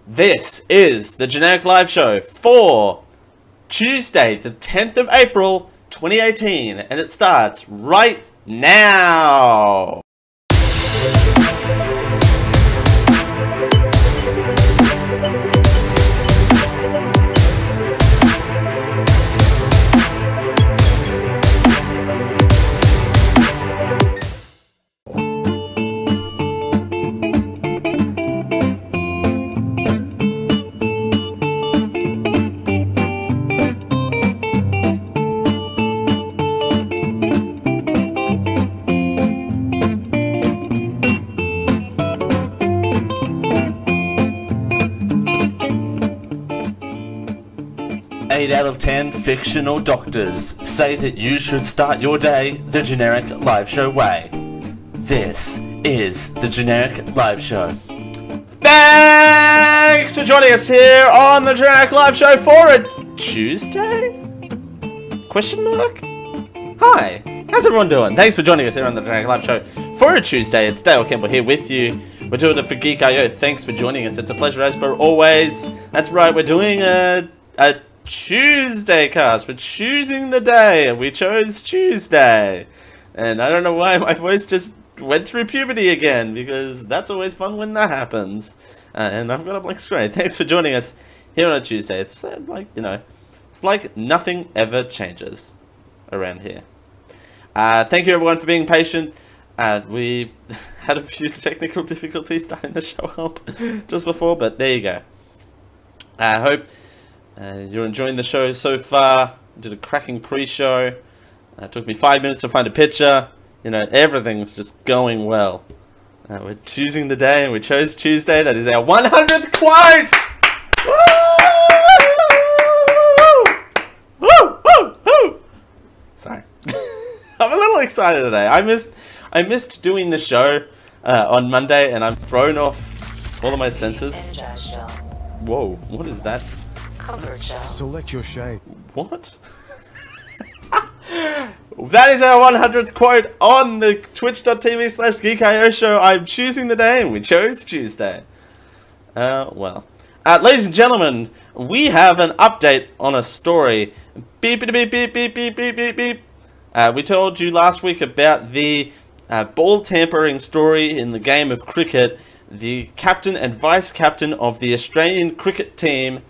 This is the Generic Live Show for Tuesday, the 10th of April, 2018, and it starts right now. Out of 10 fictional doctors say that you should start your day the Generic Live Show way. This is the Generic Live Show. Thanks for joining us here on the Generic Live Show for a Tuesday? Question mark? Hi, how's everyone doing? Thanks for joining us here on the Generic Live Show for a Tuesday. It's Dale Campbell here with you. We're doing it for Geek.io. Thanks for joining us. It's a pleasure as per always. That's right, we're doing a Tuesday cast. We're choosing the day, and we chose Tuesday. And I don't know why my voice just went through puberty again, because that's always fun when that happens. And I've got a blank screen. Thanks for joining us here on a Tuesday. It's like, you know, it's like nothing ever changes around here. Thank you everyone for being patient. We had a few technical difficulties starting the show up just before, but there you go. I hope you're enjoying the show so far. Did a cracking pre-show. It took me 5 minutes to find a picture. You know, everything's just going well. We're choosing the day, and we chose Tuesday. That is our 100th quote! Woo! Woo! Woo! Woo! Sorry. I'm a little excited today. I missed doing the show on Monday, and I'm thrown off all of my senses. Whoa, what is that? Select your shade. What? That is our 100th quote on the twitch.tv/geekio show. I'm choosing the day, and we chose Tuesday. Well. Ladies and gentlemen, we have an update on a story. Beep, beep, beep, beep, beep, beep, beep, beep, beep. We told you last week about the ball tampering story in the game of cricket. The captain and vice-captain of the Australian cricket team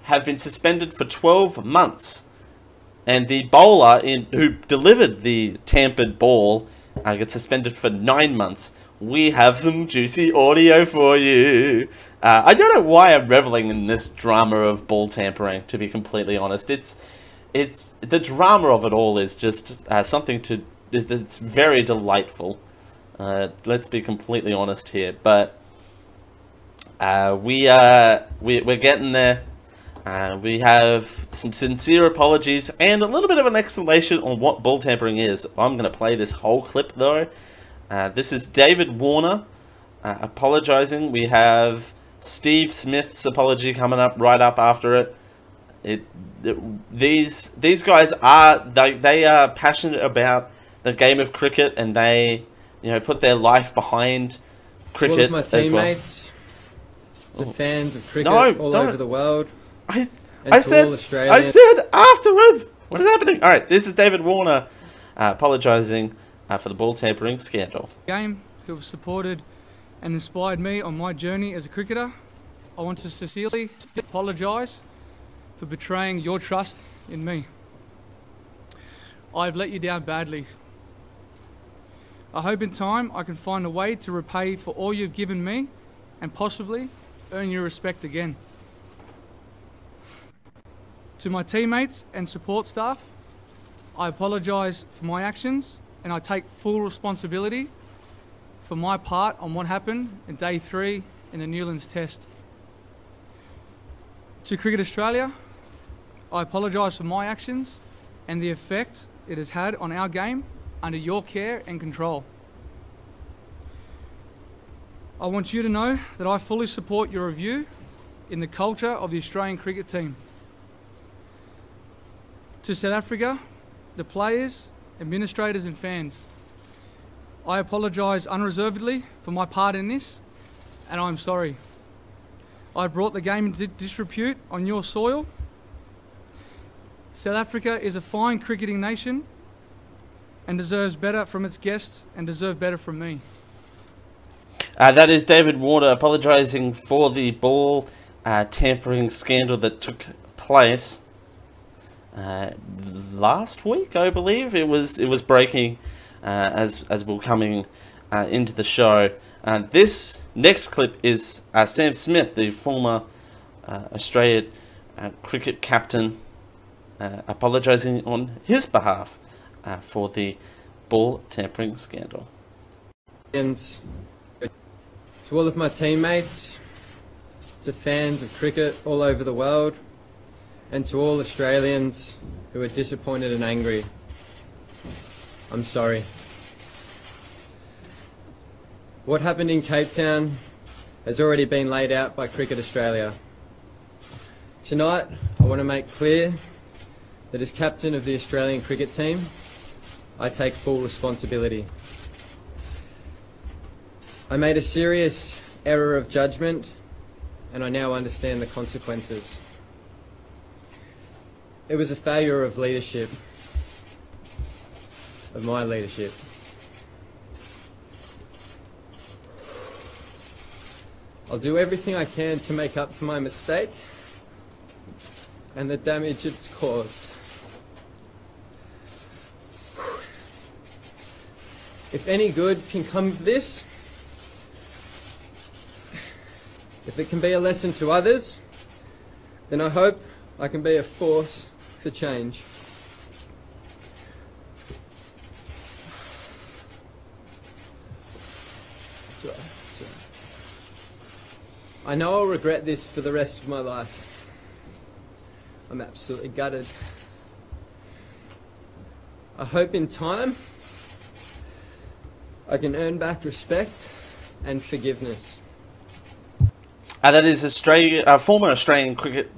have been suspended for 12 months. And the bowler who delivered the tampered ball gets suspended for 9 months. We have some juicy audio for you. I don't know why I'm reveling in this drama of ball tampering, to be completely honest. It's the drama of it all is just something that's very delightful. Let's be completely honest here. But we're getting there. We have some sincere apologies and a little bit of an explanation on what ball tampering is. I'm going to play this whole clip though. This is David Warner apologizing. We have Steve Smith's apology coming up right up after it. These guys are they are passionate about the game of cricket, and they, you know, put their life behind cricket. All of my teammates, to fans of cricket all over the world. I said afterwards. What is happening? All right, this is David Warner apologizing for the ball tampering scandal. Game who have supported and inspired me on my journey as a cricketer. I want to sincerely apologise for betraying your trust in me. I've let you down badly. I hope in time I can find a way to repay for all you've given me and possibly earn your respect again. To my teammates and support staff, I apologise for my actions, and I take full responsibility for my part on what happened in Day 3 in the Newlands Test. To Cricket Australia, I apologise for my actions and the effect it has had on our game under your care and control. I want you to know that I fully support your review in the culture of the Australian cricket team. To South Africa, the players, administrators and fans, I apologise unreservedly for my part in this, and I'm sorry. I brought the game into disrepute on your soil. South Africa is a fine cricketing nation and deserves better from its guests and deserve better from me. That is David Warner apologising for the ball tampering scandal that took place last week, I believe. It was breaking as we were coming into the show. This next clip is Sam Smith, the former Australian cricket captain, apologising on his behalf for the ball tampering scandal. And to all of my teammates, to fans of cricket all over the world, and to all Australians who are disappointed and angry, I'm sorry. What happened in Cape Town has already been laid out by Cricket Australia. Tonight, I want to make clear that as captain of the Australian cricket team, I take full responsibility. I made a serious error of judgment, and I now understand the consequences. It was a failure of leadership, of my leadership. I'll do everything I can to make up for my mistake and the damage it's caused. If any good can come of this, if it can be a lesson to others, then I hope I can be a force for change. I know I'll regret this for the rest of my life. I'm absolutely gutted. I hope in time I can earn back respect and forgiveness. That is former Australian cricket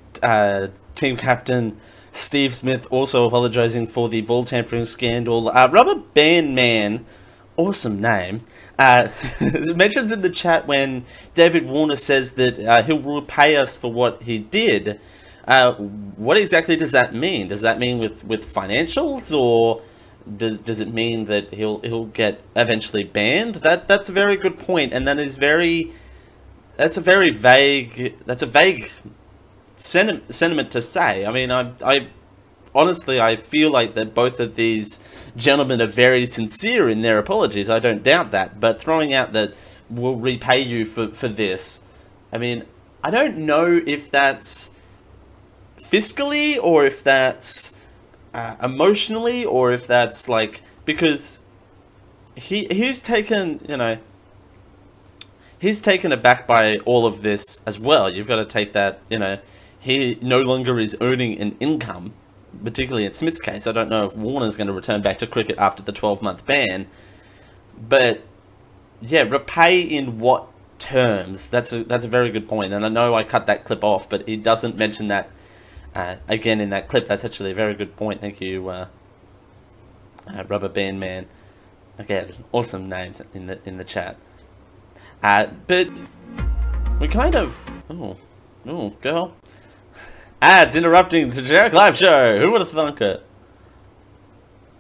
team captain Steve Smith, also apologising for the ball tampering scandal. Rubber Band Man, awesome name, mentions in the chat when David Warner says that he'll repay us for what he did. What exactly does that mean? Does that mean with financials, or does it mean that he'll get eventually banned? That's a very good point, and that's a vague sentiment to say. I mean, I honestly, I feel like that both of these gentlemen are very sincere in their apologies. I don't doubt that. But throwing out that we'll repay you for this, I mean, I don't know if that's fiscally or if that's emotionally or if that's like, because he's taken, you know, he's taken aback by all of this as well. You've got to take that, you know, he no longer is earning an income, particularly in Smith's case. I don't know if Warner's going to return back to cricket after the 12-month ban. But, yeah, repay in what terms? That's a very good point. And I know I cut that clip off, but he doesn't mention that again in that clip. That's actually a very good point. Thank you, Rubber Band Man. Again, awesome names in the chat. But we kind of... Oh, girl. Ads interrupting the Jarek Live Show. Who would have thunk it?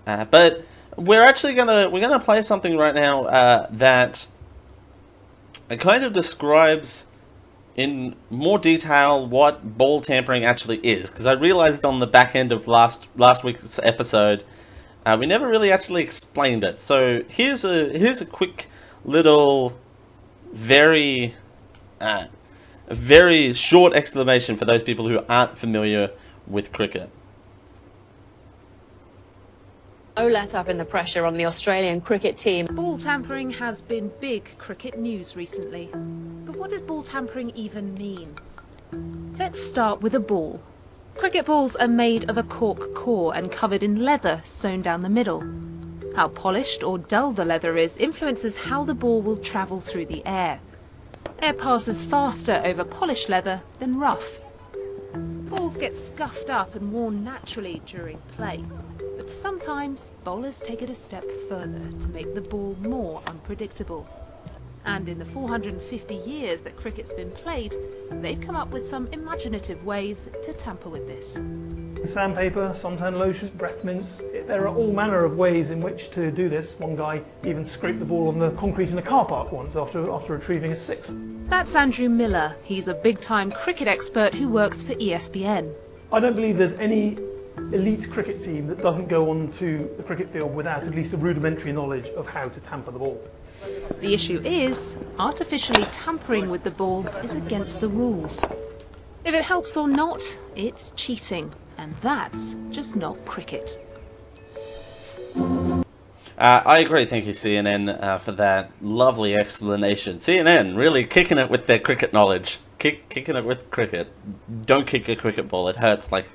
But we're actually gonna play something right now that kind of describes in more detail what ball tampering actually is. Because I realized on the back end of last week's episode, we never really actually explained it. So here's a quick little, very short explanation for those people who aren't familiar with cricket. No let up in the pressure on the Australian cricket team. Ball tampering has been big cricket news recently. But what does ball tampering even mean? Let's start with a ball. Cricket balls are made of a cork core and covered in leather sewn down the middle. How polished or dull the leather is influences how the ball will travel through the air. Air passes faster over polished leather than rough. Balls get scuffed up and worn naturally during play, but sometimes bowlers take it a step further to make the ball more unpredictable. And in the 450 years that cricket's been played, they've come up with some imaginative ways to tamper with this. Sandpaper, suntan lotion, breath mints. There are all manner of ways in which to do this. One guy even scraped the ball on the concrete in a car park once after retrieving a six. That's Andrew Miller. He's a big-time cricket expert who works for ESPN. I don't believe there's any elite cricket team that doesn't go onto the cricket field without at least a rudimentary knowledge of how to tamper the ball. The issue is, artificially tampering with the ball is against the rules. If it helps or not, it's cheating. And that's just not cricket. I agree. Thank you, CNN, for that lovely explanation. CNN really kicking it with their cricket knowledge. Kicking it with cricket. Don't kick a cricket ball. It hurts like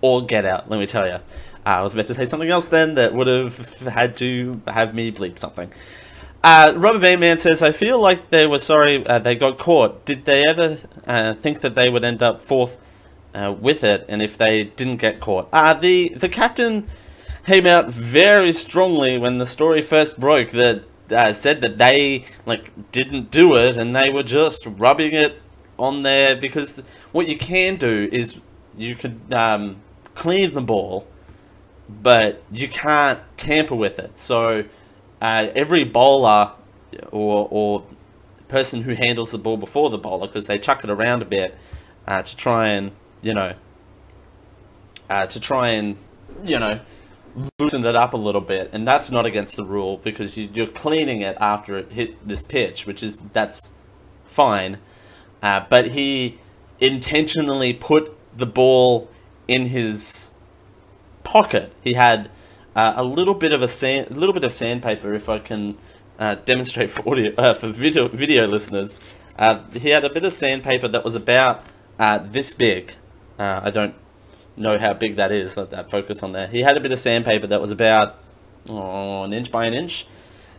all get out, let me tell you. I was about to say something else then that would have had to have me bleep something. Rubber Band Man says, I feel like they were sorry they got caught. Did they ever think that they would end up fourth with it, and if they didn't get caught? The captain came out very strongly when the story first broke that said that they didn't do it and they were just rubbing it on there, because what you can do is you could clean the ball, but you can't tamper with it. So every bowler or person who handles the ball before the bowler, because they chuck it around a bit to try and loosen it up a little bit, and that's not against the rule because you're cleaning it after it hit this pitch, that's fine. But he intentionally put the ball in his pocket. He had a little bit of sandpaper, if I can demonstrate for audio for video listeners. He had a bit of sandpaper that was about this big. I don't know how big that is. Let that focus on there. He had a bit of sandpaper that was about an inch by an inch,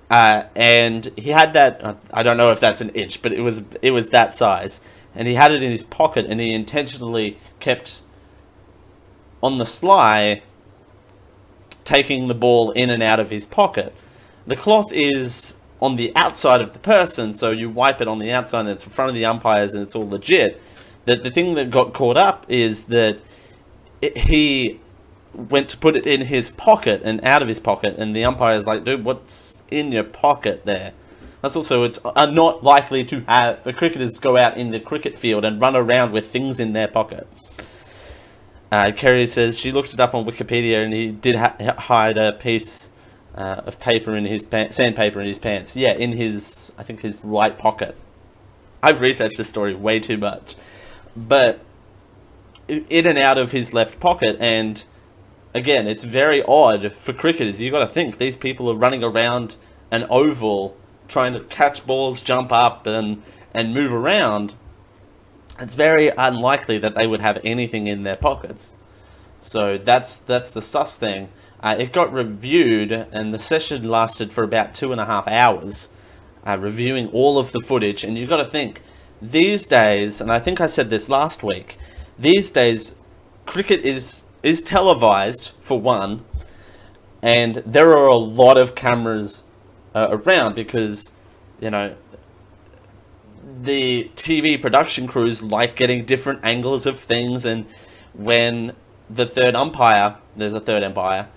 and he had that. I don't know if that's an inch, but it was that size, and he had it in his pocket, and he intentionally kept on the sly taking the ball in and out of his pocket. The cloth is on the outside of the person, so you wipe it on the outside and it's in front of the umpires and it's all legit. The thing that got caught up is that he went to put it in his pocket and out of his pocket, and the umpire's like, dude, what's in your pocket there? That's also, it's not likely to have the cricketers go out in the cricket field and run around with things in their pocket. Kerry says she looked it up on Wikipedia, and he did hide a piece of paper in his sandpaper in his pants. Yeah, in his, I think his right pocket. I've researched this story way too much, but in and out of his left pocket. And again, it's very odd for cricketers. You got to think these people are running around an oval trying to catch balls, jump up, and move around. It's very unlikely that they would have anything in their pockets. So that's the sus thing. It got reviewed, and the session lasted for about 2.5 hours, reviewing all of the footage. And you've got to think, these days, and I think I said this last week, these days, cricket is televised, for one, and there are a lot of cameras around because, you know, the TV production crews like getting different angles of things, and when the third umpire, there's a third umpire,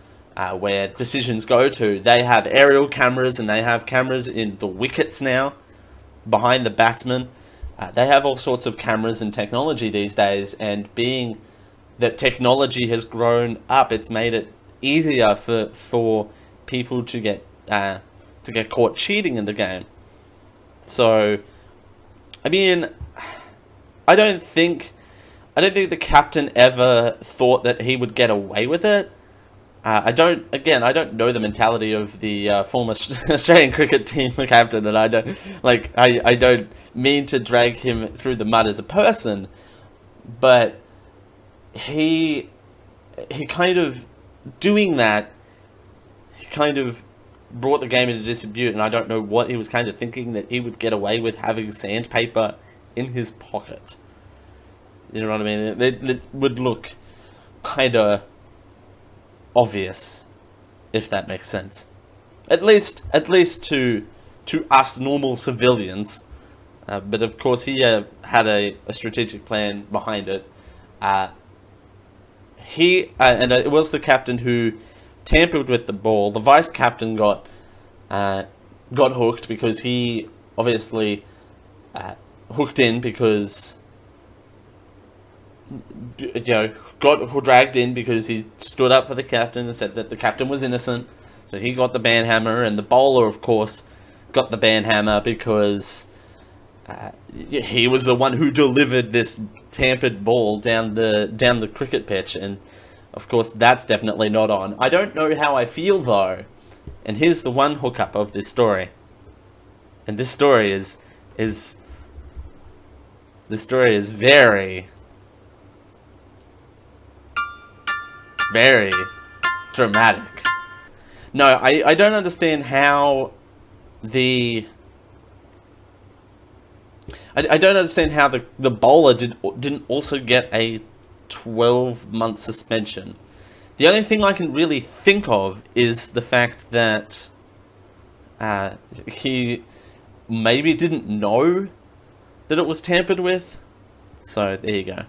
where decisions go to, they have aerial cameras and they have cameras in the wickets now, behind the batsman. They have all sorts of cameras and technology these days, and being that technology has grown up, it's made it easier for people to get caught cheating in the game. So, I mean, I don't think the captain ever thought that he would get away with it. I don't know the mentality of the former Australian cricket team captain, and I don't mean to drag him through the mud as a person, but he kind of doing that, he kind of brought the game into disrepute, and I don't know what he was kind of thinking, that he would get away with having sandpaper in his pocket. You know what I mean? It would look kind of obvious, if that makes sense. At least to to us normal civilians. But of course, he had a strategic plan behind it. And it was the captain who tampered with the ball. The vice captain got hooked because he obviously hooked in because, you know, got dragged in because he stood up for the captain and said that the captain was innocent. So he got the banhammer, and the bowler, of course, got the banhammer because he was the one who delivered this tampered ball down the cricket pitch, and of course that's definitely not on. I don't know how I feel though, and here's the one hookup of this story. And this story is very, very dramatic. No, I don't understand how I don't understand how the bowler didn't also get a 12-month suspension. The only thing I can really think of is the fact that he maybe didn't know that it was tampered with. So there you go.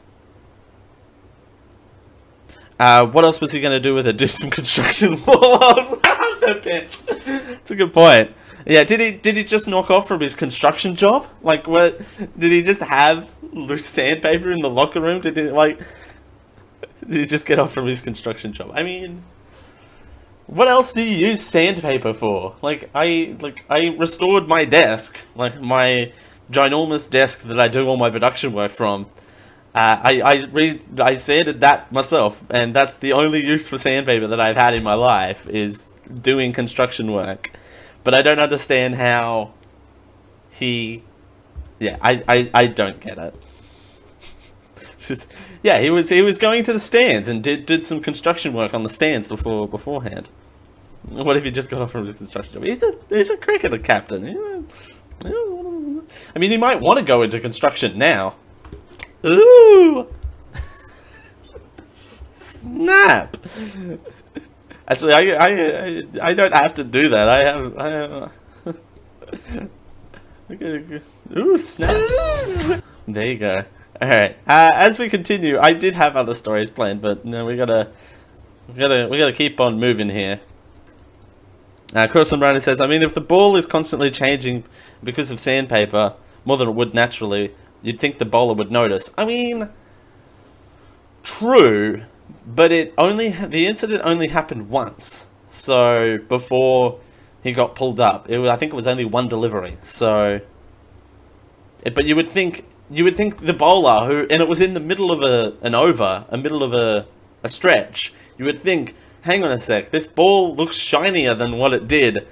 What else was he going to do with it? Do some construction walls on the pitch. That's a good point. Yeah, did he just knock off from his construction job? Like, what? Did he just have loose sandpaper in the locker room? Did he just get off from his construction job? I mean, what else do you use sandpaper for? Like, I restored my desk, like my ginormous desk that I do all my production work from. I sanded that myself, and that's the only use for sandpaper that I've had in my life, is doing construction work. But I don't understand how he... Yeah, I don't get it. Yeah, he was going to the stands and did some construction work on the stands beforehand. What if he just got off from his construction job? He's a cricketer captain. I mean, he might want to go into construction now. Ooh! Snap! Actually, I don't have to do that. I have ooh, snap! There you go. All right. As we continue, I did have other stories planned, but no, we gotta keep on moving here. Cross and Brandon says, I mean, if the ball is constantly changing because of sandpaper more than it would naturally, you'd think the bowler would notice. I mean, true, but the incident only happened once. So before he got pulled up, I think it was only one delivery. So, but you would think the bowler and it was in the middle of a stretch. You would think, hang on a sec, this ball looks shinier than what it did,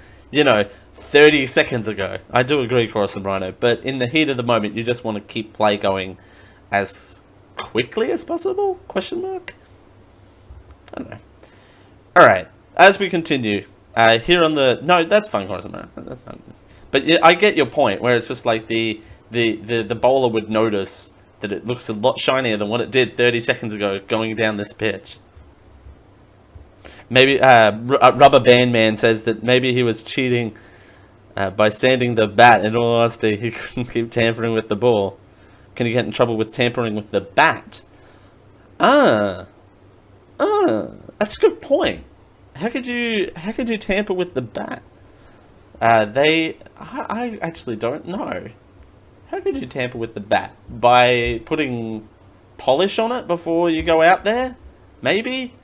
30 seconds ago. I do agree, Chorus and Rhino, but in the heat of the moment, you just want to keep play going as quickly as possible? Question mark? I don't know. Alright, as we continue, here on the... No, that's fine, Chorus and Rhino. That's fine. But yeah, I get your point, where it's just like the bowler would notice that it looks a lot shinier than what it did 30 seconds ago going down this pitch. Maybe Rubber Band Man says that maybe he was cheating by sanding the bat. In all honesty, he couldn't keep tampering with the ball. Can he get in trouble with tampering with the bat? That's a good point. How could you tamper with the bat? I actually don't know. How could you tamper with the bat? By putting polish on it before you go out there? Maybe?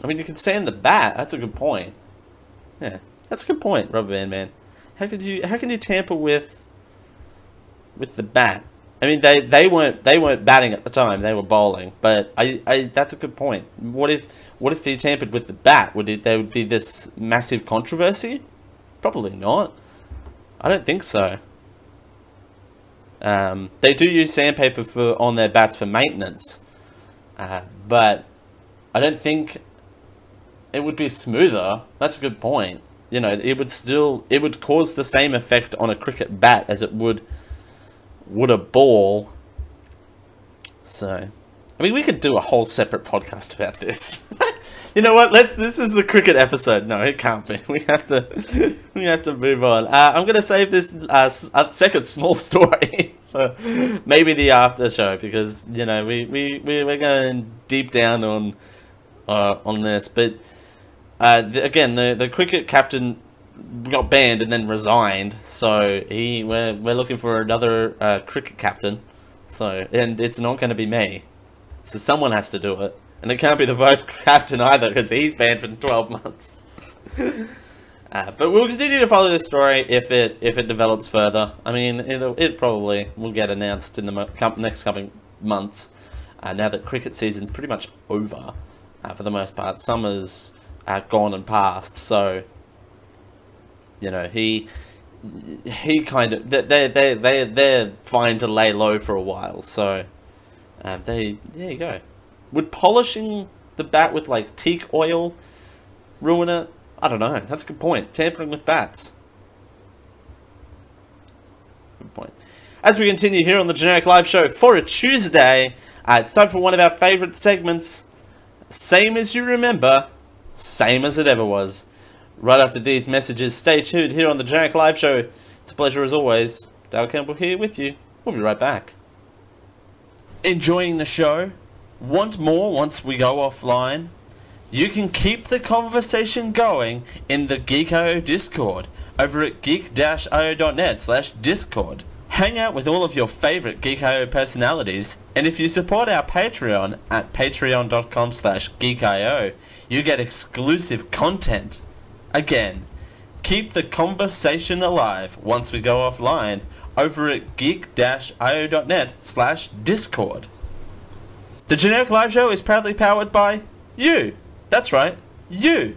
I mean, you can sand the bat. That's a good point. Yeah, that's a good point, Rubber Band Man. How can you tamper with the bat? I mean, they weren't batting at the time. They were bowling. But that's a good point. What if they tampered with the bat? There would be this massive controversy? Probably not. I don't think so. They do use sandpaper on their bats for maintenance, but I don't think it would be smoother. That's a good point. It would cause the same effect on a cricket bat as it would a ball. So, I mean, we could do a whole separate podcast about this. You know what? This is the cricket episode. No, it can't be. We have to move on. I'm gonna save this second small story for maybe the after show, because you know we're going deep down on this. But again, the cricket captain got banned and then resigned. So we're looking for another cricket captain. So, and it's not going to be me. So someone has to do it. And it can't be the vice captain either, because he's banned for 12 months. But we'll continue to follow this story if it develops further. I mean, it probably will get announced in the next coming months. Now that cricket season's pretty much over, for the most part. Summer's gone and passed, so you know he kind of they're fine to lay low for a while. So there you go. Would polishing the bat with like teak oil ruin it? I don't know. That's a good point. Tampering with bats. Good point. As we continue here on the Generic Live Show for a Tuesday, it's time for one of our favourite segments. Same as you remember, same as it ever was. Right after these messages, stay tuned here on the Generic Live Show. It's a pleasure as always. Dale Campbell here with you. We'll be right back. Enjoying the show? Want more once we go offline? You can keep the conversation going in the Geek.io Discord over at geek-io.net/discord. Hang out with all of your favourite Geek.io personalities, and if you support our Patreon at patreon.com/geek.io, you get exclusive content. Again, keep the conversation alive once we go offline over at geek-io.net/discord. The Generic Live Show is proudly powered by you. That's right, you.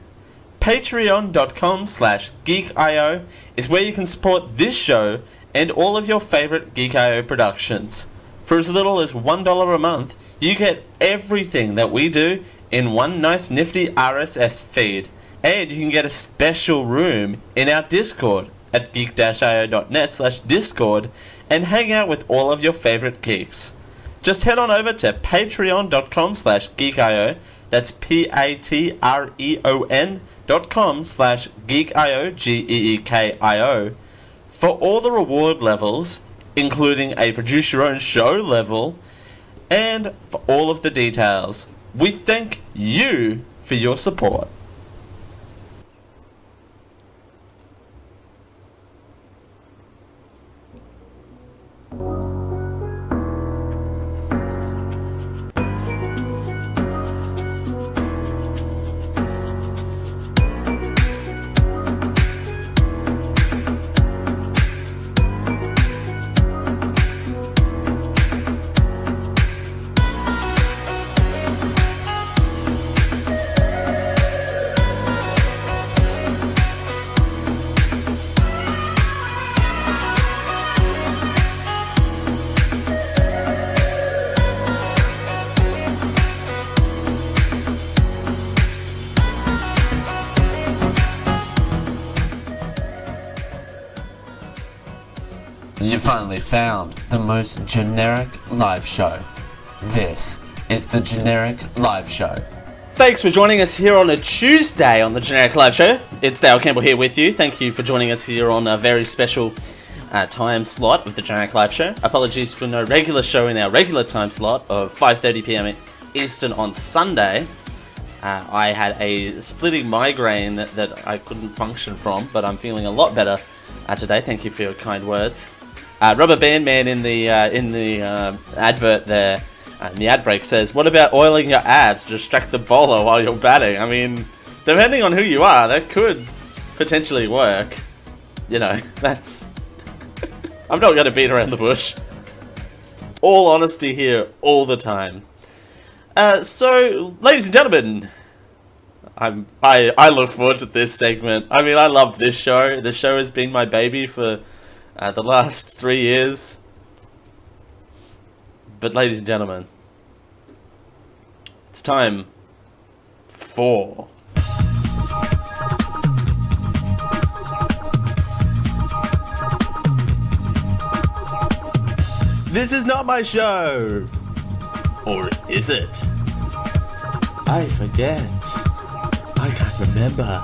Patreon.com/geek.io is where you can support this show and all of your favourite Geek.io productions. For as little as $1 a month, you get everything that we do in one nice nifty RSS feed. And you can get a special room in our Discord at geek-io.net/discord and hang out with all of your favourite geeks. Just head on over to patreon.com/geek.io. That's patreon.com/geek.io, GEEKIO, for all the reward levels, including a produce your own show level, and for all of the details. We thank you for your support. You finally found the most generic live show. This is the Generic Live Show. Thanks for joining us here on a Tuesday on the Generic Live Show. It's Dale Campbell here with you. Thank you for joining us here on a very special time slot of the Generic Live Show. Apologies for no regular show in our regular time slot of 5:30 PM Eastern on Sunday. I had a splitting migraine that I couldn't function from, but I'm feeling a lot better today. Thank you for your kind words. Rubber Band Man in the advert there, in the ad break says, "What about oiling your abs to distract the bowler while you're batting?" I mean, depending on who you are, that could potentially work. You know, that's... I'm not going to beat around the bush. All honesty here, all the time. So, ladies and gentlemen, I look forward to this segment. I mean, I love this show. The show has been my baby for the last 3 years. But ladies and gentlemen, it's time for... This is not my show! Or is it? I forget. I can't remember.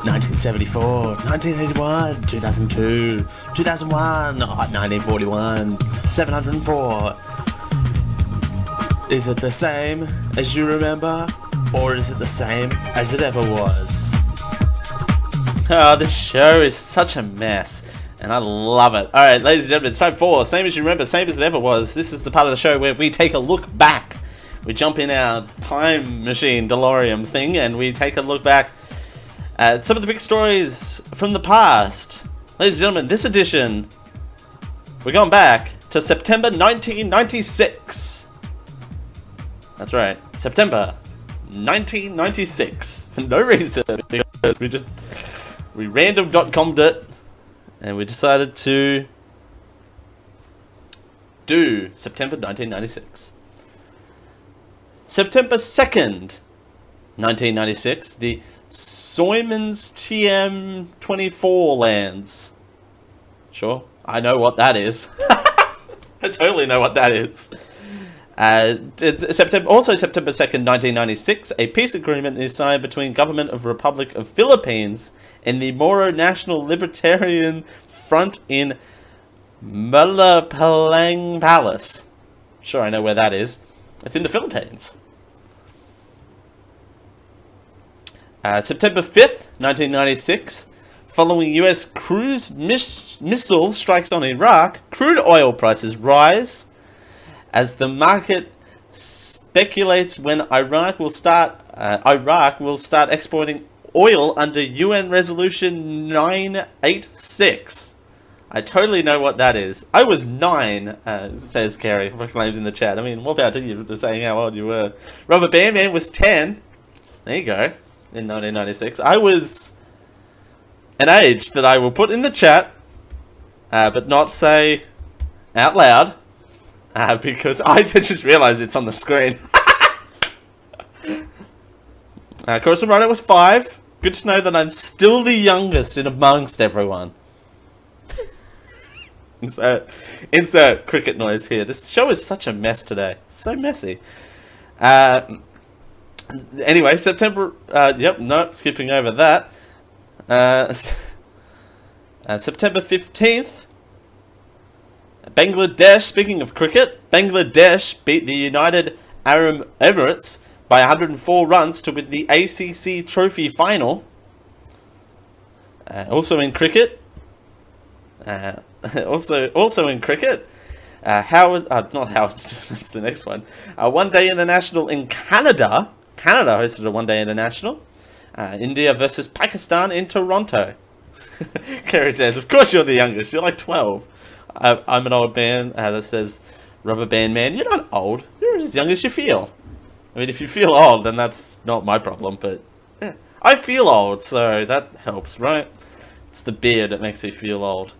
1974, 1981, 2002, 2001, 1941, 704. Is it the same as you remember? Or is it the same as it ever was? Oh, this show is such a mess. And I love it. Alright, ladies and gentlemen, it's time for Same As You Remember, Same As It Ever Was. This is the part of the show where we take a look back. We jump in our time machine DeLorean thing and we take a look back at some of the big stories from the past. Ladies and gentlemen, this edition, we're going back to September 1996. That's right, September 1996. For no reason, because we random.com'd it. And we decided to do September 1996. September 2nd, 1996, the Soymans TM-24 lands. Sure, I know what that is. I totally know what that is. Also September 2nd, 1996, a peace agreement is signed between Government of Republic of Philippines and the Moro National Libertarian Front in Malapalang Palace. Sure, I know where that is. It's in the Philippines. September 5th, 1996, following US cruise missile strikes on Iraq, crude oil prices rise as the market speculates when Iraq will start exporting oil under UN Resolution 986. I totally know what that is. I was 9, says Carrie, proclaims in the chat. I mean, what about you saying how old you were? Rubber Band Man was 10. There you go. In 1996. I was an age that I will put in the chat, but not say out loud, because I just realized it's on the screen. Carissa Morano was 5. Good to know that I'm still the youngest in amongst everyone. Insert cricket noise here. This show is such a mess today. So messy. Anyway, September... yep, no, skipping over that. September 15th. Bangladesh, speaking of cricket, Bangladesh beat the United Arab Emirates by 104 runs to win the ACC Trophy final. Also in cricket, also in cricket, not Howard, that's the next one. One Day International in Canada. Canada hosted a One Day International. India versus Pakistan in Toronto. Kerry says, of course you're the youngest. You're like 12. I'm an old man that says, Rubber Band Man, you're not old. You're as young as you feel. I mean, if you feel old, then that's not my problem, but yeah. I feel old, so that helps, right? It's the beard that makes me feel old.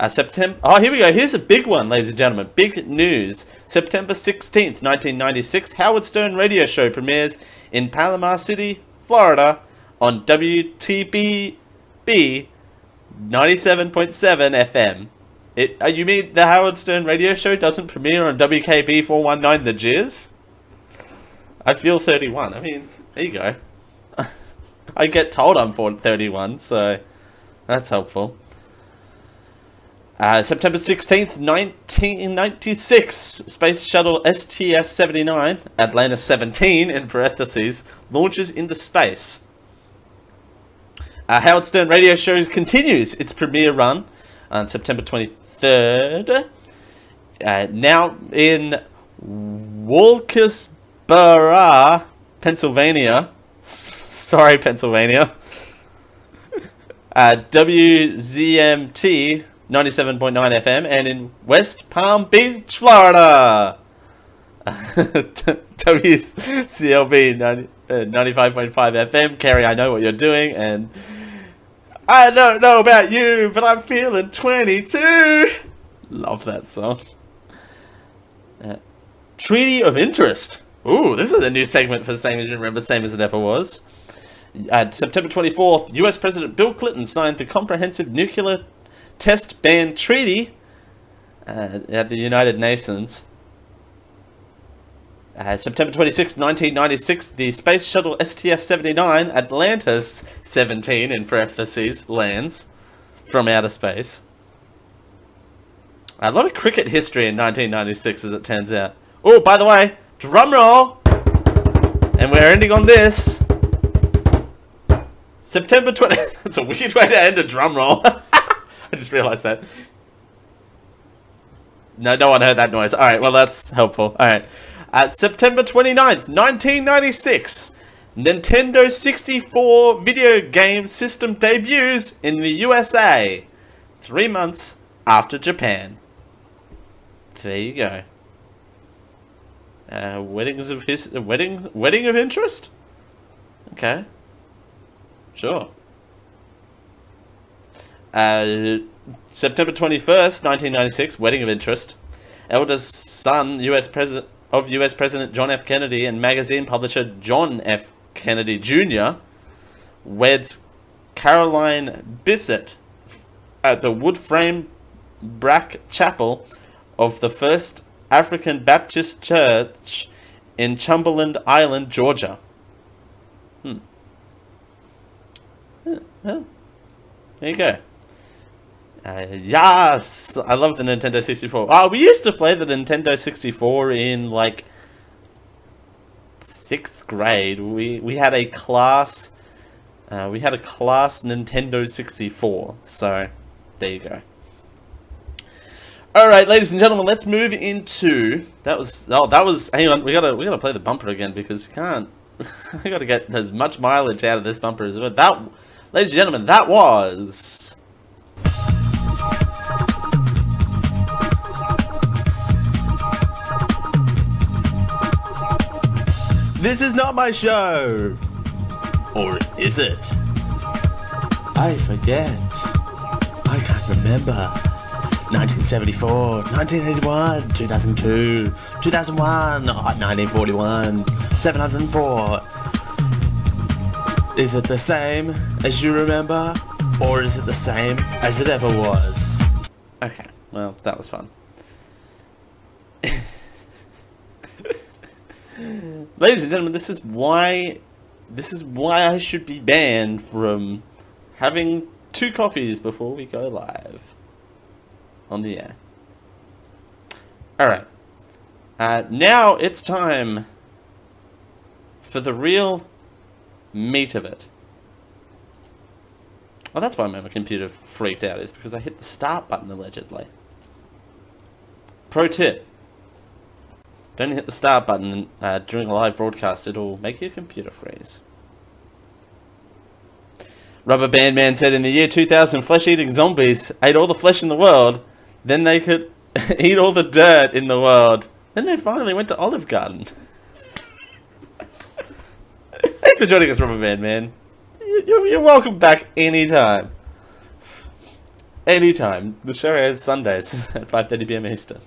September... Oh, here we go. Here's a big one, ladies and gentlemen. Big news. September 16th, 1996, Howard Stern radio show premieres in Panama City, Florida on WTBB 97.7 FM. You mean the Howard Stern radio show doesn't premiere on WKB 419 The Jizz? I feel 31. I mean, there you go. I get told I'm 31, so that's helpful. September 16th, 1996, Space Shuttle STS-79, Atlantis 17 in parentheses, launches into space. Howard Stern radio show continues its premiere run on September 23rd. Now in Wilkes-Barre, Pennsylvania. Sorry, Pennsylvania. WZMT 97.9 FM, and in West Palm Beach, Florida. WCLB 95.5 FM. Carrie, I know what you're doing, and I don't know about you, but I'm feeling 22. Love that song. Treaty of Interest. Ooh, this is a new segment for the Same As You Remember, Same As It Ever Was. September 24th, US President Bill Clinton signed the Comprehensive Nuclear Test Ban Treaty at the United Nations. September 26, 1996, the Space Shuttle STS-79 Atlantis 17, in parentheses, lands from outer space. A lot of cricket history in 1996, as it turns out. Oh, by the way, drum roll! And we're ending on this. September 20... That's a weird way to end a drum roll. I just realised that. No one heard that noise. Alright, well that's helpful. Alright. September 29th, 1996. Nintendo 64 video game system debuts in the USA. 3 months after Japan. There you go. Wedding of interest? Okay. Sure. September 21st, 1996, wedding of interest. Eldest son, US President John F. Kennedy and magazine publisher John F. Kennedy Jr. weds Caroline Bissett at the wood frame brack chapel of the First African Baptist Church in Cumberland Island, Georgia. Well, there you go. Yes! I love the Nintendo 64. Oh, we used to play the Nintendo 64 in, like, 6th grade. We had a class... Nintendo 64. So, there you go. Alright, ladies and gentlemen, let's move into... Hang on, we gotta play the bumper again, because you can't... I gotta get as much mileage out of this bumper as well. Ladies and gentlemen, that was... This is not my show! Or is it? I forget. I can't remember. 1974, 1981, 2002, 2001, 1941, 704. Is it the same as you remember? Or is it the same as it ever was? Okay, well, that was fun. Ladies and gentlemen, this is why I should be banned from having 2 coffees before we go live on the air. Alright. Now it's time for the real meat of it. Oh, that's why my computer freaked out, is because I hit the start button, allegedly. Pro tip. Don't hit the start button during a live broadcast, it'll make your computer freeze. Rubber Band Man said, in the year 2000, flesh-eating zombies ate all the flesh in the world, then they could eat all the dirt in the world. Then they finally went to Olive Garden. Thanks for joining us, Rubber Band Man. You're welcome back anytime. Anytime. The show airs Sundays at 5:30 PM Eastern.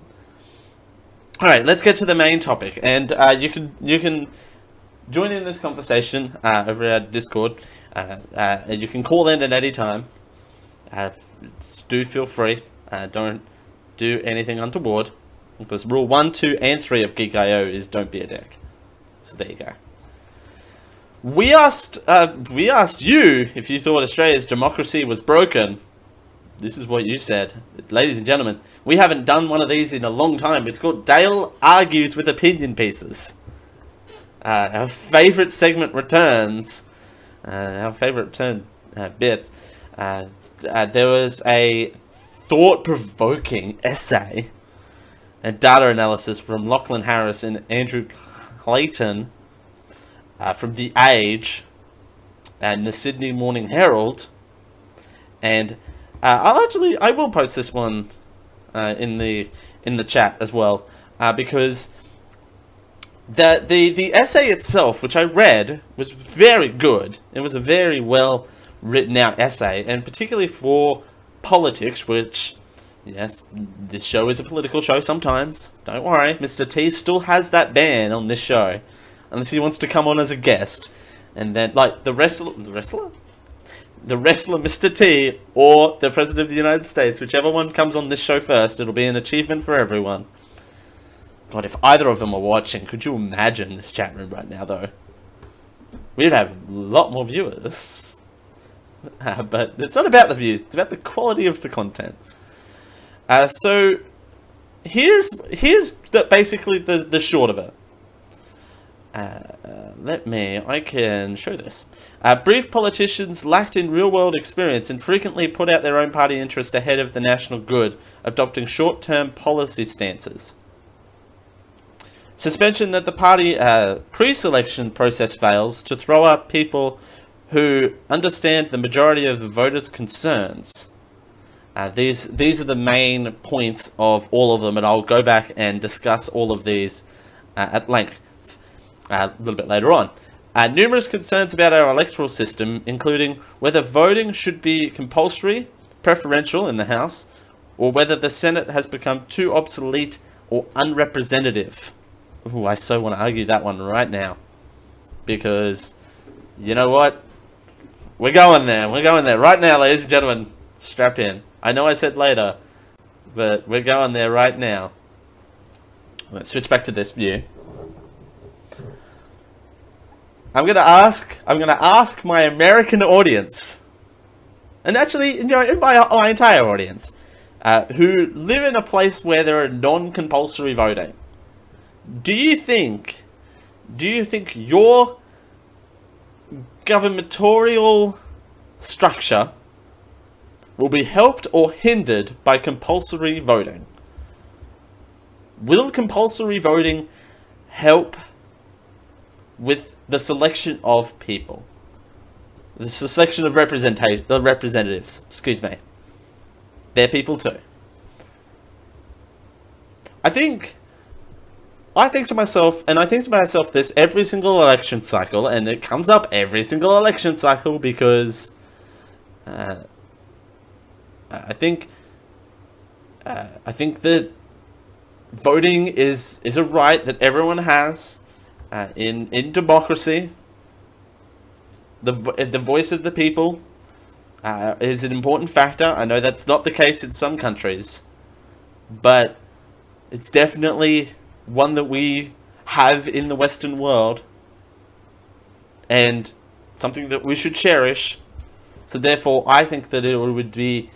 Alright, let's get to the main topic, and you can join in this conversation over our Discord. You can call in at any time. Do feel free. Don't do anything untoward, because rule 1, 2, and 3 of Geek.io is don't be a dick. So there you go. We asked you if you thought Australia's democracy was broken. This is what you said. Ladies and gentlemen, we haven't done one of these in a long time. It's called Dale Argues with Opinion Pieces. Our favourite segment returns. Our favourite turn bits. There was a thought-provoking essay and data analysis from Lachlan Harris and Andrew Clayton from The Age and the Sydney Morning Herald. And I will post this one in the chat as well, because the essay itself, which I read, was very good. It was a very well written out essay, and particularly for politics, which, yes, this show is a political show sometimes. Don't worry, Mr. T still has that ban on this show, unless he wants to come on as a guest, and then like the wrestler Mr. T, or the President of the United States, whichever one comes on this show first, it'll be an achievement for everyone. God, if either of them are watching, could you imagine this chat room right now, though? We'd have a lot more viewers. But it's not about the views, it's about the quality of the content. So, here's basically the short of it. I can show this. Brief politicians lacked in real-world experience and frequently put out their own party interest ahead of the national good, adopting short-term policy stances. Suspension that the party pre-selection process fails to throw up people who understand the majority of the voters' concerns. These are the main points of all of them, and I'll go back and discuss all of these at length a little bit later on. Numerous concerns about our electoral system, including whether voting should be compulsory, preferential in the House, or whether the Senate has become too obsolete or unrepresentative. Ooh, I so want to argue that one right now. Because, you know what? We're going there. We're going there. Right now, ladies and gentlemen. Strap in. I know I said later, but we're going there right now. Let's switch back to this view. I'm gonna ask my American audience, and actually, you know, my entire audience, who live in a place where there are non-compulsory voting. Do you think your governmental structure will be helped or hindered by compulsory voting? Will compulsory voting help with the selection of people? The selection of representatives, excuse me. They're people too. I think to myself, and I think to myself this every single election cycle, and it comes up every single election cycle because I think that voting is a right that everyone has in democracy. The voice of the people is an important factor. I know that's not the case in some countries, but it's definitely one that we have in the Western world, and something that we should cherish. So therefore, I think that it would be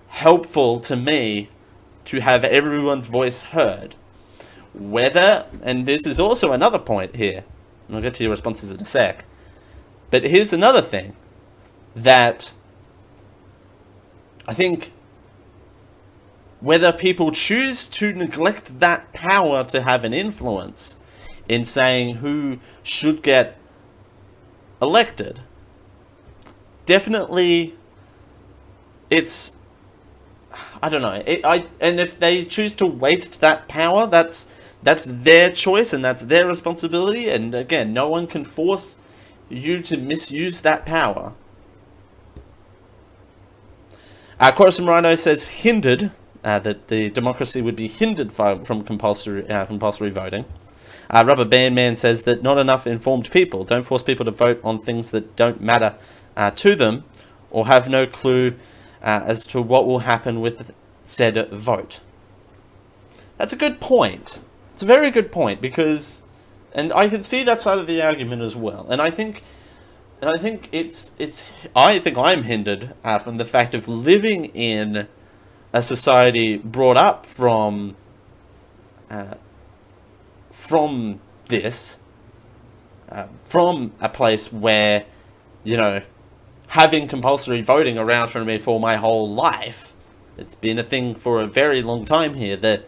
helpful to me to have everyone's voice heard. Whether, and this is also another point here, and I'll get to your responses in a sec, but here's another thing that I think whether people choose to neglect that power to have an influence in saying who should get elected, definitely it's, I don't know, and if they choose to waste that power, that's their choice and that's their responsibility, and again, no one can force you to misuse that power. Corazon Rhino says hindered, that the democracy would be hindered from compulsory voting. Rubber Band Man says that not enough informed people. Don't force people to vote on things that don't matter to them, or have no clue as to what will happen with said vote. That's a good point. It's a very good point, because, and I can see that side of the argument as well. And I think I'm hindered from the fact of living in a society brought up from this, from a place where, you know, having compulsory voting around for me for my whole life. It's been a thing for a very long time here that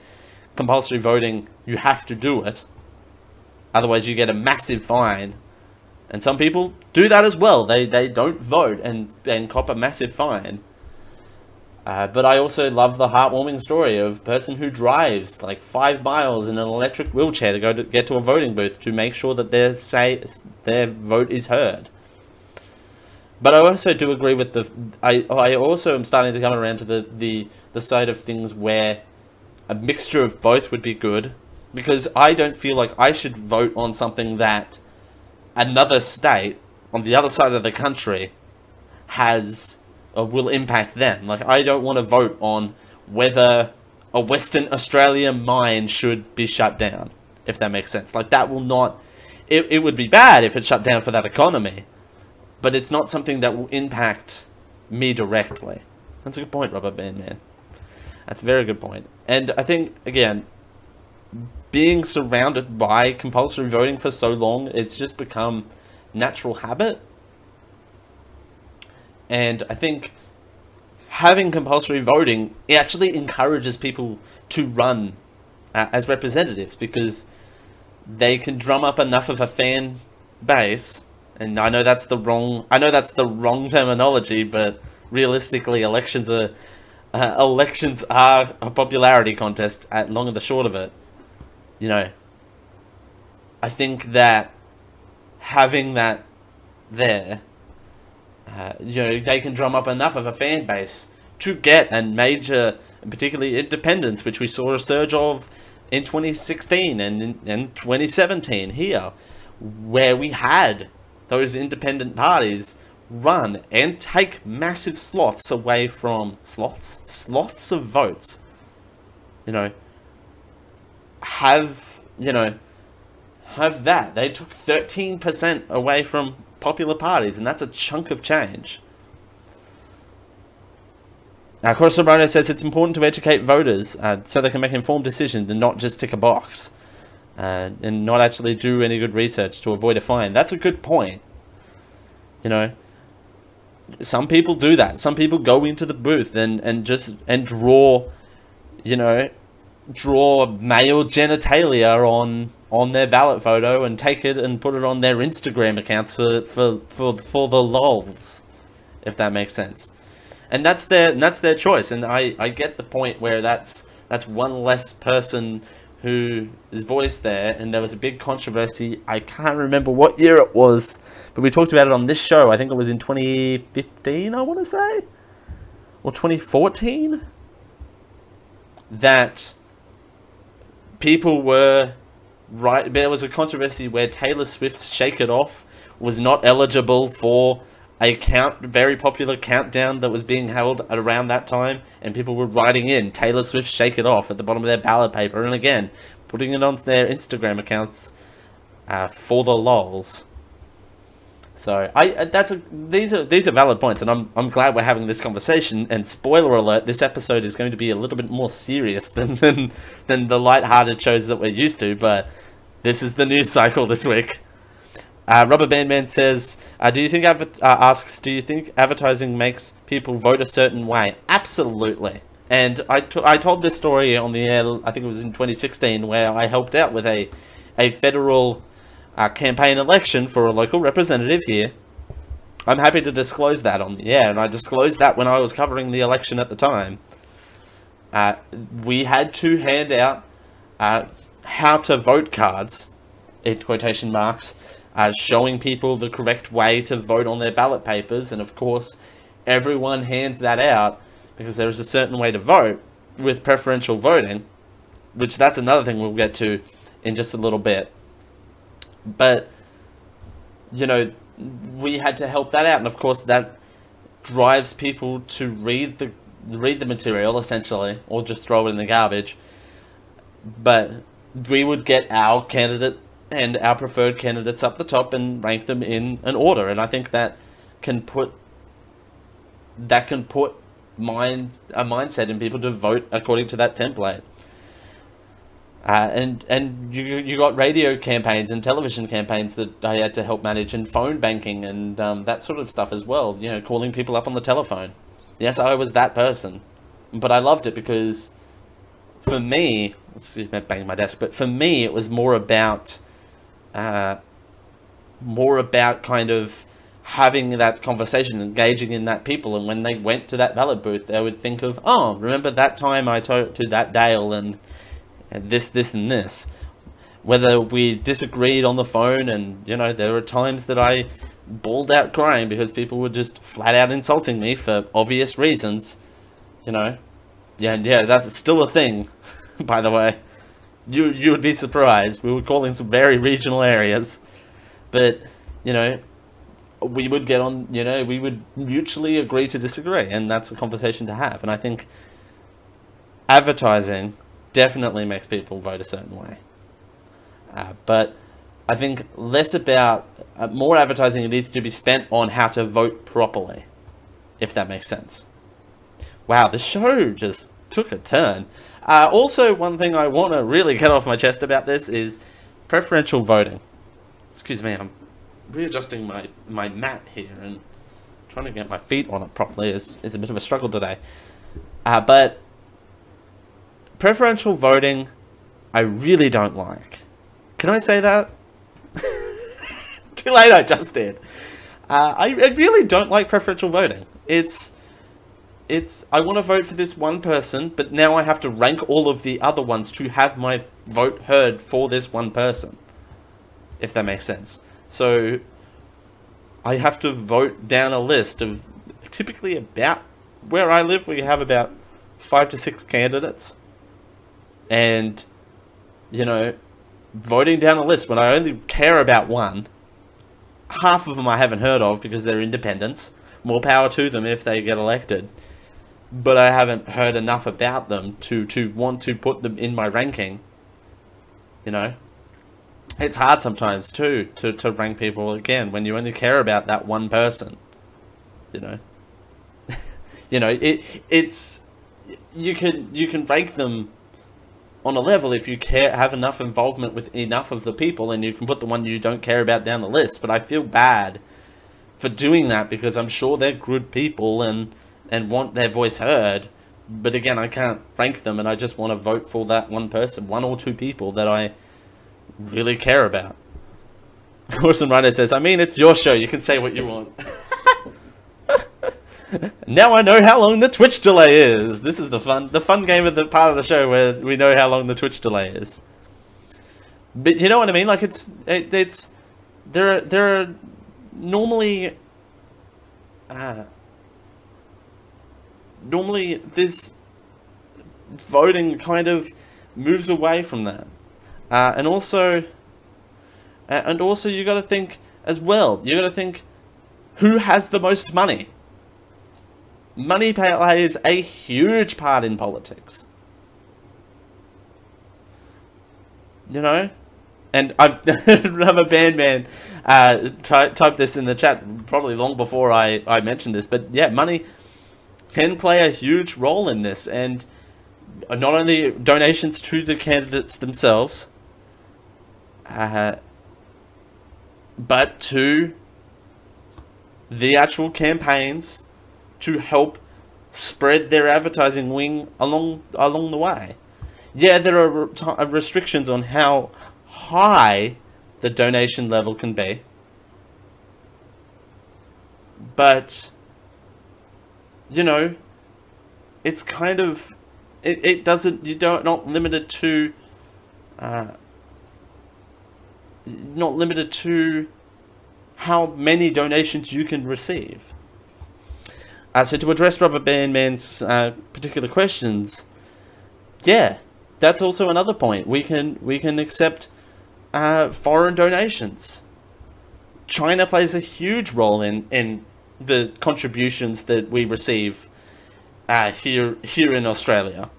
compulsory voting, you have to do it. Otherwise you get a massive fine. And some people do that as well. They don't vote and then cop a massive fine. But I also love the heartwarming story of a person who drives like 5 miles in an electric wheelchair to get to a voting booth to make sure that their vote is heard. But I also do agree with I also am starting to come around to the side of things where a mixture of both would be good, because I don't feel like I should vote on something that another state on the other side of the country has will impact them. Like, I don't want to vote on whether a Western Australia mine should be shut down, if that makes sense. Like, that will not... It would be bad if it shut down for that economy, but it's not something that will impact me directly. That's a good point, Rubber Band Man. That's a very good point. And I think, again, being surrounded by compulsory voting for so long, it's just become natural habit. And I think having compulsory voting, it actually encourages people to run as representatives, because they can drum up enough of a fan base. And I know that's the wrong terminology, but realistically, elections are a popularity contest at long and the short of it. You know, I think that having that there, you know, they can drum up enough of a fan base to get a major, particularly independents, which we saw a surge of in 2016 and in 2017 here, where we had those independent parties run and take massive sloths away from sloths of votes. You know, have that. They took 13% away from popular parties, and that's a chunk of change. Now, Corsobrano says it's important to educate voters so they can make informed decisions and not just tick a box and not actually do any good research to avoid a fine. That's a good point. You know, some people do that. Some people go into the booth and draw, you know, draw male genitalia on their ballot photo and take it and put it on their Instagram accounts for the lols, if that makes sense. And that's their choice. And I get the point where that's one less person who is voiced there. And there was a big controversy. I can't remember what year it was, but we talked about it on this show. I think it was in 2015, I want to say, or 2014, that people were right. There was a controversy where Taylor Swift's "Shake It Off" was not eligible for a very popular countdown that was being held at around that time, and people were writing in Taylor Swift "Shake It Off" at the bottom of their ballot paper, and again putting it on their Instagram accounts for the lols. So these are valid points, and I'm glad we're having this conversation. And spoiler alert, this episode is going to be a little bit more serious than the light-hearted shows that we're used to. But this is the news cycle this week. Rubber Band Man says, do you think advertising makes people vote a certain way? Absolutely. And I told this story on the air, I think it was in 2016, where I helped out with a federal campaign election for a local representative here. I'm happy to disclose that on the air, and I disclosed that when I was covering the election at the time. We had to hand out how to vote cards, in quotation marks, showing people the correct way to vote on their ballot papers. And of course, everyone hands that out because there is a certain way to vote with preferential voting, which that's another thing we'll get to in just a little bit. But, you know, we had to help that out. And of course, that drives people to read the material, essentially, or just throw it in the garbage. But we would get our candidate and our preferred candidates up the top and rank them in an order. And I think that can put a mindset in people to vote according to that template. And you got radio campaigns and television campaigns that I had to help manage, and phone banking and that sort of stuff as well. You know, calling people up on the telephone. Yes, I was that person, but I loved it because for me, excuse me, banging my desk. But for me, it was more about kind of having that conversation, engaging in that people. And when they went to that ballot booth, they would think of, oh, remember that time I talked to that Dale and this, and this. Whether we disagreed on the phone, and, you know, there were times that I bawled out crying because people were just flat out insulting me for obvious reasons, you know. Yeah, that's still a thing, by the way. You would be surprised. We were calling some very regional areas. But, you know, we would get on, you know, we would mutually agree to disagree, and that's a conversation to have. And I think advertising definitely makes people vote a certain way. But I think less about, more advertising needs to be spent on how to vote properly, if that makes sense. Wow, the show just took a turn. Also, one thing I want to really get off my chest about this is preferential voting. Excuse me, I'm readjusting my mat here, and trying to get my feet on it properly is a bit of a struggle today. But preferential voting, I really don't like. Can I say that? Too late, I just did. I really don't like preferential voting. It's I want to vote for this one person, but now I have to rank all of the other ones to have my vote heard for this one person, if that makes sense. So I have to vote down a list of, typically about where I live, we have about 5 to 6 candidates. And, you know, voting down a list when I only care about one, half of them I haven't heard of because they're independents. More power to them if they get elected. But I haven't heard enough about them to want to put them in my ranking. You know? It's hard sometimes too to rank people again when you only care about that one person. You know? You know, it's you can rank them on a level if you have enough involvement with enough of the people, and you can put the one you don't care about down the list. But I feel bad for doing that because I'm sure they're good people and want their voice heard. But again, I can't rank them, and I just want to vote for that one person, 1 or 2 people that I really care about. Orson Rhino says, I mean, it's your show, you can say what you want. Now I know how long the Twitch delay is. This is the fun game of the part of the show where we know how long the Twitch delay is. But you know what I mean? Like there are normally this voting kind of moves away from that, and also you got to think as well. You got to think who has the most money. Money plays a huge part in politics. You know? And Rubber Band Man typed this in the chat probably long before I mentioned this. But yeah, money can play a huge role in this. And not only donations to the candidates themselves, but to the actual campaigns to help spread their advertising wing along the way. Yeah, there are restrictions on how high the donation level can be, but you know, it's kind of it doesn't, not limited to how many donations you can receive. So to address Rubber Band Man's particular questions, yeah, that's also another point. We can accept foreign donations. China plays a huge role in the contributions that we receive here in Australia.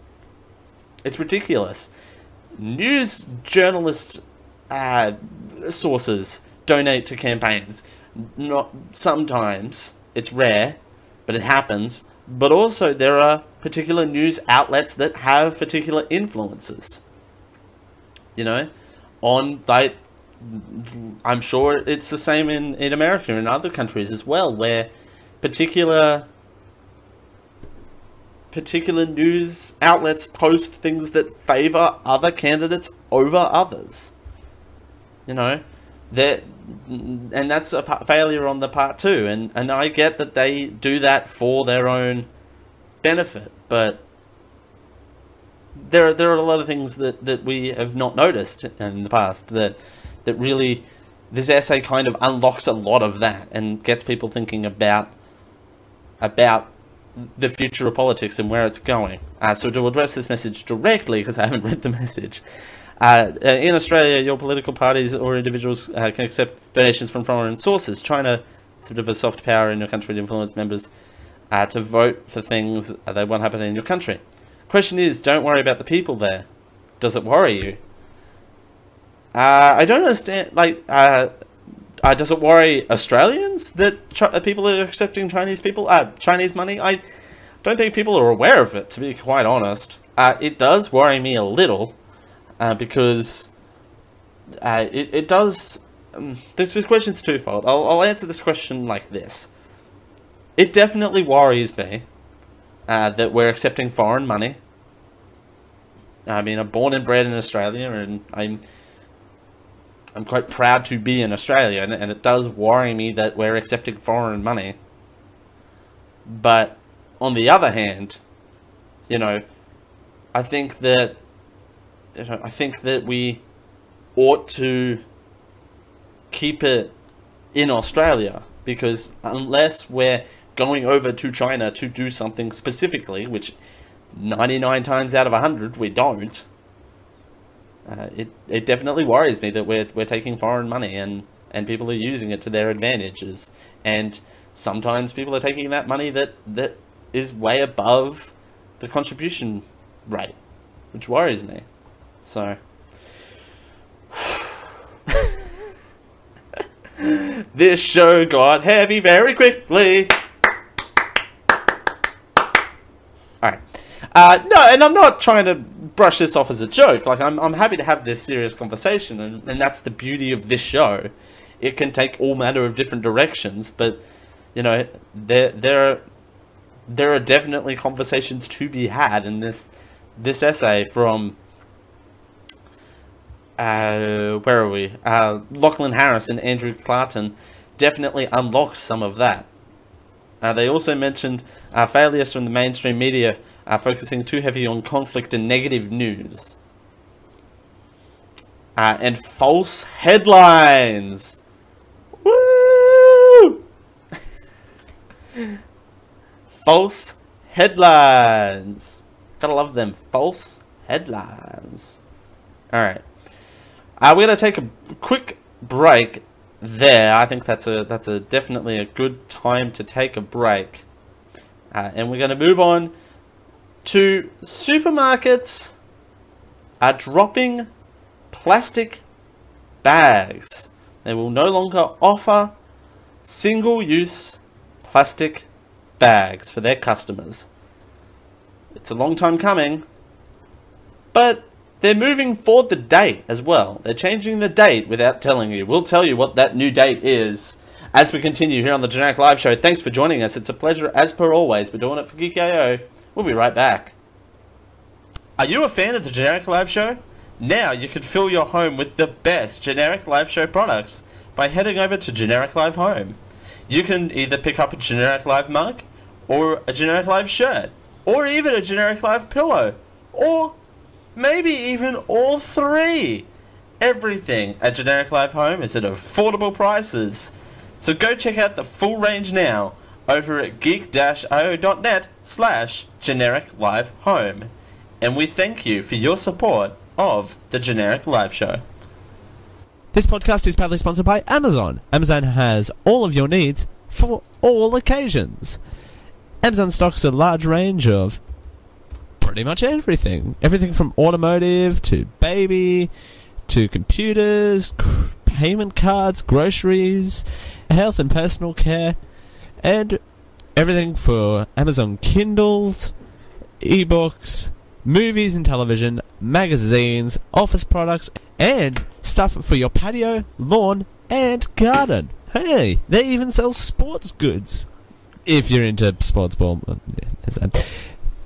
It's ridiculous. News journalist sources donate to campaigns. Not sometimes, it's rare, but it happens. But also there are particular news outlets that have particular influences. You know, I'm sure it's the same in America and other countries as well, where particular news outlets post things that favor other candidates over others. You know, and that's a failure on the part too. And I get that they do that for their own benefit, but there are a lot of things that we have not noticed in the past that really, this essay kind of unlocks a lot of that and gets people thinking about the future of politics and where it's going. So to address this message directly, because I haven't read the message, in Australia, your political parties or individuals can accept donations from foreign sources. China is a bit of a soft power in your country to influence members to vote for things they want to happen in your country. Question is, don't worry about the people there. Does it worry you? I don't understand, like, does it worry Australians that people are accepting Chinese money? I don't think people are aware of it, to be quite honest. It does worry me a little, because it does... this question's twofold. I'll answer this question like this. It definitely worries me that we're accepting foreign money. I mean, I'm born and bred in Australia, and I'm quite proud to be an Australian, and it does worry me that we're accepting foreign money. But on the other hand, you know, I think that we ought to keep it in Australia, because unless we're going over to China to do something specifically, which 99 times out of 100 we don't, it definitely worries me that we're taking foreign money and people are using it to their advantages, and sometimes people are taking that money that is way above the contribution rate, which worries me. So this show got heavy very quickly. Alright. No, and I'm not trying to brush this off as a joke. Like, I'm happy to have this serious conversation, and that's the beauty of this show. It can take all manner of different directions, but, you know, there are definitely conversations to be had, and this essay from... where are we? Lachlan Harris and Andrew Clarton definitely unlocks some of that. They also mentioned failures from the mainstream media focusing too heavy on conflict and negative news. And false headlines. Woo! False headlines. Gotta love them false headlines. Alright. We're going to take a quick break there. I think that's definitely a good time to take a break. And we're going to move on to supermarkets are dropping plastic bags. They will no longer offer single-use plastic bags for their customers. It's a long time coming, but they're moving forward the date as well. They're changing the date without telling you. We'll tell you what that new date is as we continue here on the Generic Live Show. Thanks for joining us. It's a pleasure as per always. We're doing it for Geek.io. We'll be right back. Are you a fan of the Generic Live Show? Now you can fill your home with the best Generic Live Show products by heading over to Generic Live Home. You can either pick up a Generic Live mug, or a Generic Live shirt, or even a Generic Live pillow, or maybe even all three. Everything at Generic Live Home is at affordable prices. So go check out the full range now over at geek-io.net/genericlivehome. And we thank you for your support of the Generic Live Show. This podcast is proudly sponsored by Amazon. Amazon has all of your needs for all occasions. Amazon stocks a large range of pretty much everything. Everything from automotive to baby to computers, payment cards, groceries, health and personal care, and everything for Amazon Kindles, ebooks, movies and television, magazines, office products, and stuff for your patio, lawn, and garden. Hey, they even sell sports goods. If you're into sports ball. Yeah, that's that.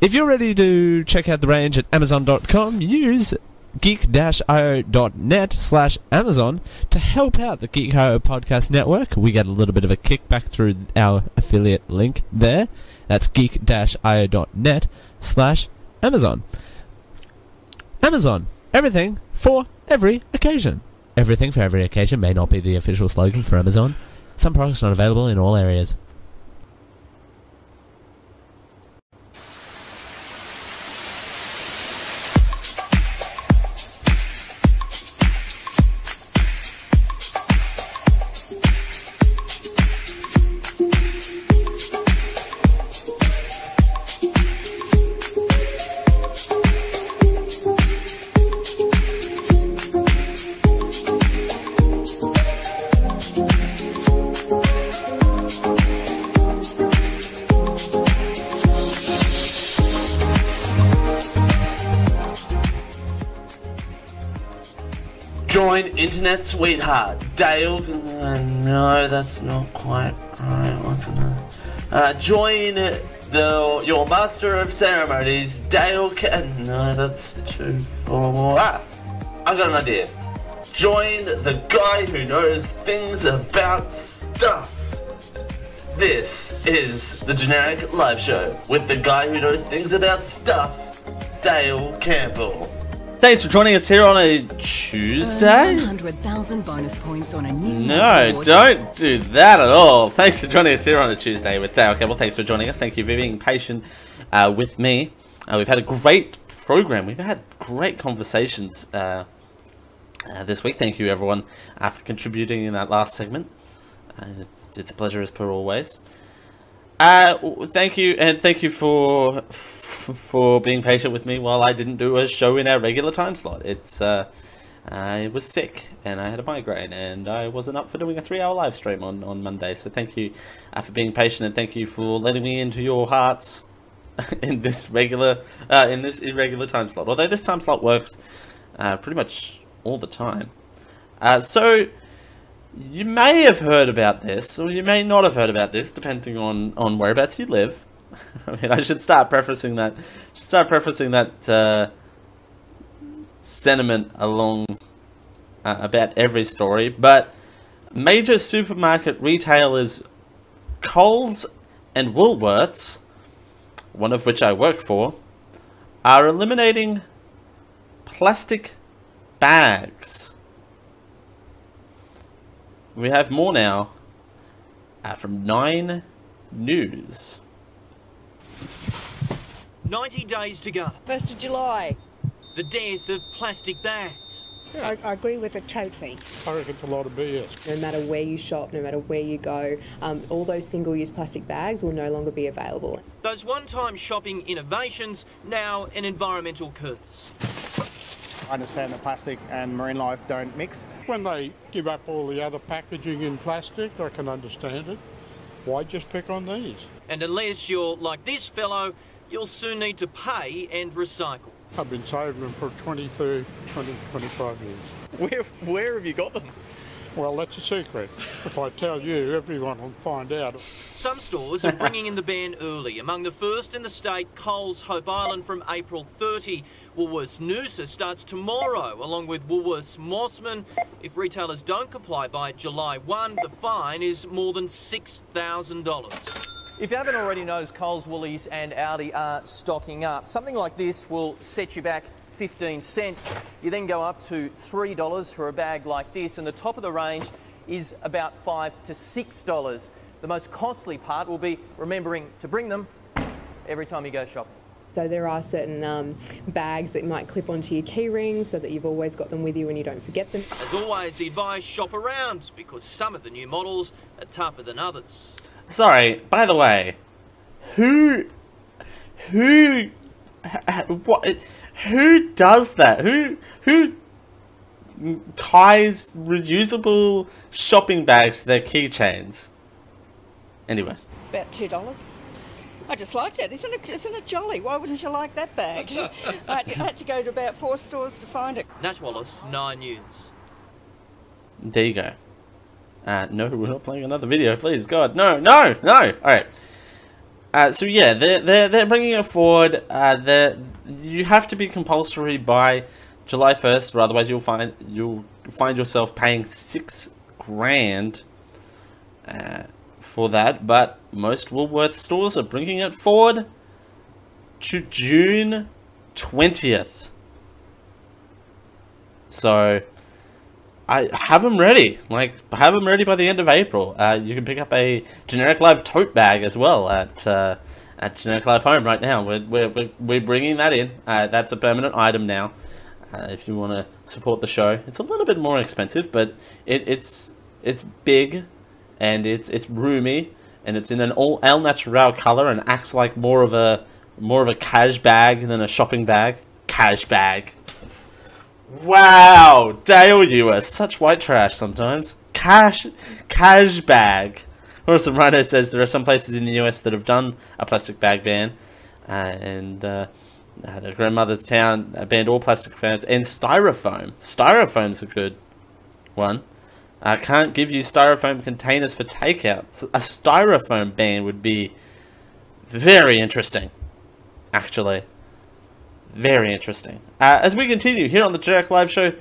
If you're ready to check out the range at Amazon.com, use geek-io.net/Amazon to help out the Geek.io podcast network. We get a little bit of a kickback through our affiliate link there. That's geek-io.net/Amazon. Amazon. Everything for every occasion. Everything for every occasion may not be the official slogan for Amazon. Some products not available in all areas. Join internet sweetheart Dale. No, that's not quite right. What's another? Join your master of ceremonies, Dale. No, that's too far. I got an idea. Join the guy who knows things about stuff. This is the Generic Live Show with the guy who knows things about stuff, Dale Campbell. Thanks for joining us here on a Tuesday. 100,000 bonus points on a new. No, don't do that at all. Thanks for joining us here on a Tuesday with Dale Campbell. Thanks for joining us. Thank you for being patient with me. We've had a great program. We've had great conversations this week. Thank you, everyone, for contributing in that last segment. It's a pleasure as per always. Thank you, and thank you for being patient with me while I didn't do a show in our regular time slot. I was sick and I had a migraine and I wasn't up for doing a 3-hour live stream on Monday. So thank you for being patient, and thank you for letting me into your hearts in this irregular time slot. Although this time slot works pretty much all the time. So you may have heard about this, or you may not have heard about this, depending on whereabouts you live. I mean, I should start prefacing that. Sentiment along about every story. But major supermarket retailers Coles and Woolworths, one of which I work for, are eliminating plastic bags. We have more now from 9 News. 90 days to go. 1st of July. The death of plastic bags. I agree with it totally. I reckon it's a lot of BS. No matter where you shop, no matter where you go, all those single-use plastic bags will no longer be available. Those one-time shopping innovations, now an environmental curse. I understand that plastic and marine life don't mix. When they give up all the other packaging in plastic, I can understand it. Why just pick on these? And unless you're like this fellow, you'll soon need to pay and recycle. I've been saving them for 25 years. Where have you got them? Well, that's a secret. If I tell you, everyone will find out. Some stores are bringing in the ban early. Among the first in the state, Coles Hope Island from April 30. Woolworths Noosa starts tomorrow, along with Woolworths Mossman. If retailers don't comply by July 1, the fine is more than $6,000. If you haven't already noticed, Coles, Woolies and Aldi are stocking up. Something like this will set you back 15 cents. You then go up to $3 for a bag like this, and the top of the range is about $5 to $6. The most costly part will be remembering to bring them every time you go shopping. So there are certain bags that might clip onto your key rings so that you've always got them with you and you don't forget them. As always, the advice, shop around, because some of the new models are tougher than others. Sorry, by the way, who does that? Who ties reusable shopping bags to their keychains? Anyway. About $2. I just liked it. Isn't it jolly? Why wouldn't you like that bag? I had to go to about 4 stores to find it. Nash Wallace, 9 News. There you go. No, we're not playing another video, please, God, no. All right. So yeah, they're bringing it forward. You have to be compulsory by July 1st, or otherwise you'll find yourself paying $6 grand for that. But most Woolworths stores are bringing it forward to June 20th. So I have them ready. Have them ready by the end of April. You can pick up a Generic Live tote bag as well at Generic Live Home right now. We're bringing that in. That's a permanent item now. If you want to support the show, it's a little bit more expensive, but it's big, and it's roomy, and it's in an all al natural color, and acts like more of a cash bag than a shopping bag. Cash bag. Wow, Dale, you are such white trash sometimes. Cash bag. Horace Rhino says there are some places in the US that have done a plastic bag ban, and the grandmother's town banned all plastic bags and styrofoam. Styrofoams are good. one. Can't give you styrofoam containers for takeout. A styrofoam ban would be very interesting, actually. Very interesting. As we continue here on the Jack Live Show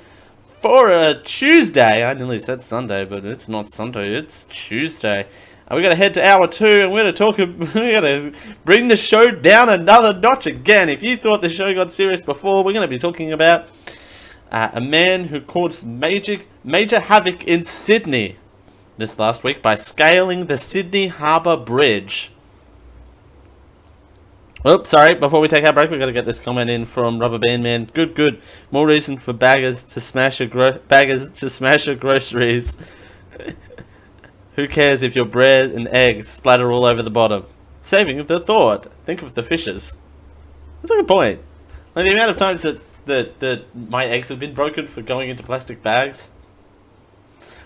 for a Tuesday. I nearly said Sunday, but it's not Sunday, it's Tuesday. We got to head to hour 2, and we're going to talk. We're going to bring the show down another notch again. If you thought the show got serious before, we're going to be talking about a man who caused major havoc in Sydney this last week by scaling the Sydney Harbour Bridge. Oops, sorry. Before we take our break, we've got to get this comment in from Rubber Band Man. Good. More reason for baggers to smash your groceries. Who cares if your bread and eggs splatter all over the bottom? Saving the thought. Think of the fishes. That's a good point. Like the amount of times that my eggs have been broken for going into plastic bags.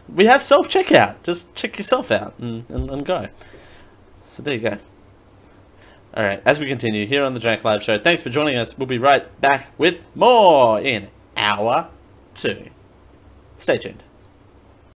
We have self-checkout. Just check yourself out and go. So there you go. Alright, as we continue here on the Jack Live Show, thanks for joining us. We'll be right back with more in hour 2. Stay tuned.